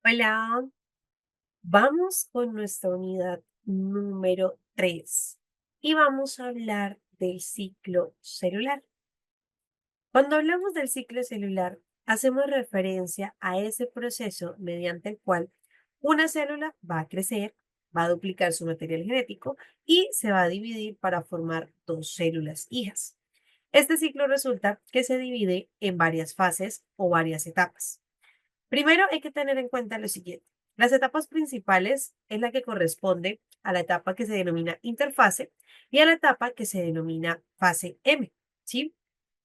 Hola, vamos con nuestra unidad número 3 y vamos a hablar del ciclo celular. Cuando hablamos del ciclo celular, hacemos referencia a ese proceso mediante el cual una célula va a crecer, va a duplicar su material genético y se va a dividir para formar dos células hijas. Este ciclo resulta que se divide en varias fases o varias etapas. Primero hay que tener en cuenta lo siguiente. Las etapas principales es la que corresponde a la etapa que se denomina interfase y a la etapa que se denomina fase M, ¿sí?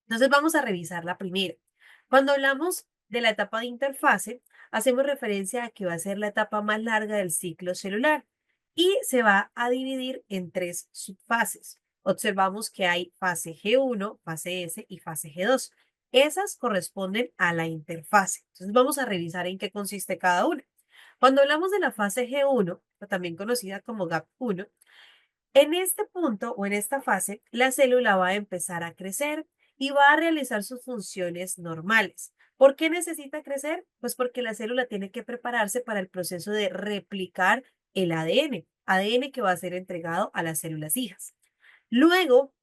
Entonces vamos a revisar la primera. Cuando hablamos de la etapa de interfase, hacemos referencia a que va a ser la etapa más larga del ciclo celular y se va a dividir en tres subfases. Observamos que hay fase G1, fase S y fase G2. Esas corresponden a la interfase. Entonces vamos a revisar en qué consiste cada una. Cuando hablamos de la fase G1, o también conocida como GAP1, en este punto o en esta fase, la célula va a empezar a crecer y va a realizar sus funciones normales. ¿Por qué necesita crecer? Pues porque la célula tiene que prepararse para el proceso de replicar el ADN que va a ser entregado a las células hijas. Luego,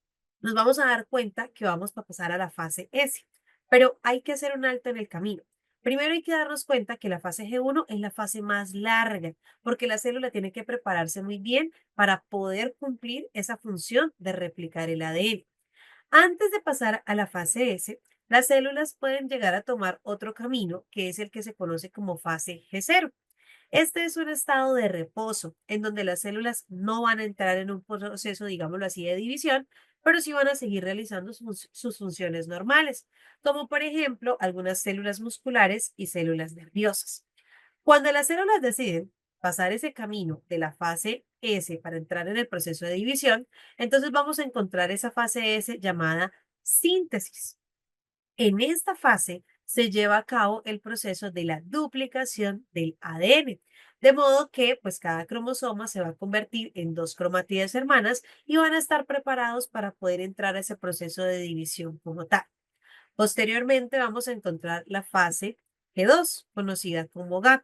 nos vamos a dar cuenta que vamos a pasar a la fase S, pero hay que hacer un alto en el camino. Primero hay que darnos cuenta que la fase G1 es la fase más larga, porque la célula tiene que prepararse muy bien para poder cumplir esa función de replicar el ADN. Antes de pasar a la fase S, las células pueden llegar a tomar otro camino, que es el que se conoce como fase G0. Este es un estado de reposo en donde las células no van a entrar en un proceso, digámoslo así, de división, pero sí van a seguir realizando sus funciones normales, como por ejemplo algunas células musculares y células nerviosas. Cuando las células deciden pasar ese camino de la fase S para entrar en el proceso de división, entonces vamos a encontrar esa fase S llamada síntesis. En esta fase se lleva a cabo el proceso de la duplicación del ADN, de modo que pues cada cromosoma se va a convertir en dos cromatídeas hermanas y van a estar preparados para poder entrar a ese proceso de división como tal. Posteriormente vamos a encontrar la fase G2, conocida como GAP.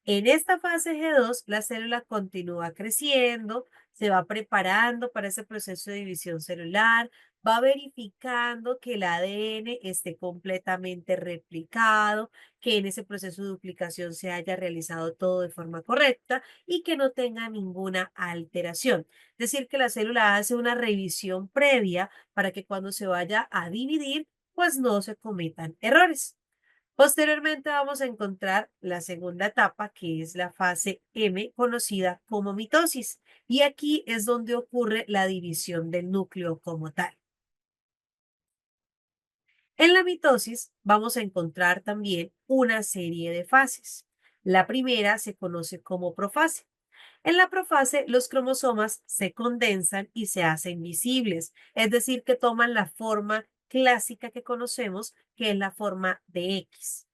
En esta fase G2, la célula continúa creciendo, se va preparando para ese proceso de división celular, va verificando que el ADN esté completamente replicado, que en ese proceso de duplicación se haya realizado todo de forma correcta y que no tenga ninguna alteración. Es decir, que la célula hace una revisión previa para que cuando se vaya a dividir, pues no se cometan errores. Posteriormente vamos a encontrar la segunda etapa, que es la fase M, conocida como mitosis, y aquí es donde ocurre la división del núcleo como tal. En la mitosis vamos a encontrar también una serie de fases. La primera se conoce como profase. En la profase, los cromosomas se condensan y se hacen visibles, es decir, que toman la forma clásica que conocemos, que es la forma de X.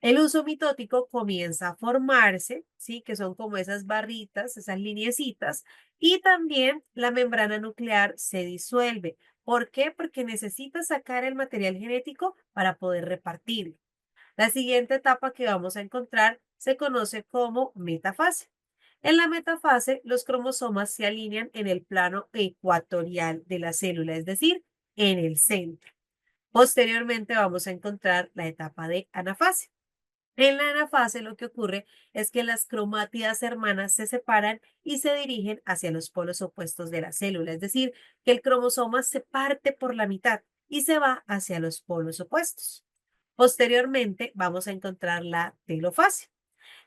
El uso mitótico comienza a formarse, ¿sí? Que son como esas barritas, esas lineecitas, y también la membrana nuclear se disuelve. ¿Por qué? Porque necesita sacar el material genético para poder repartirlo. La siguiente etapa que vamos a encontrar se conoce como metafase. En la metafase, los cromosomas se alinean en el plano ecuatorial de la célula, es decir, en el centro. Posteriormente vamos a encontrar la etapa de anafase. En la anafase lo que ocurre es que las cromátidas hermanas se separan y se dirigen hacia los polos opuestos de la célula, es decir, que el cromosoma se parte por la mitad y se va hacia los polos opuestos. Posteriormente vamos a encontrar la telofase.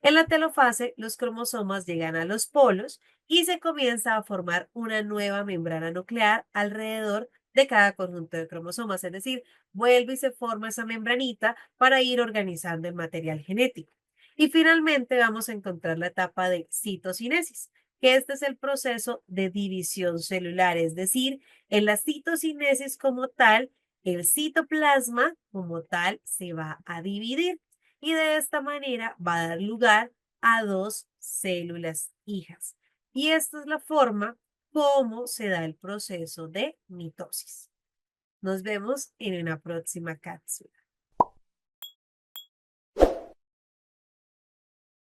En la telofase, los cromosomas llegan a los polos y se comienza a formar una nueva membrana nuclear alrededor de cada conjunto de cromosomas, es decir, vuelve y se forma esa membranita para ir organizando el material genético. Y finalmente vamos a encontrar la etapa de citocinesis, que este es el proceso de división celular, es decir, en la citocinesis como tal, el citoplasma como tal se va a dividir y de esta manera va a dar lugar a dos células hijas. Y esta es la forma como se da el proceso de mitosis. Nos vemos en una próxima cápsula.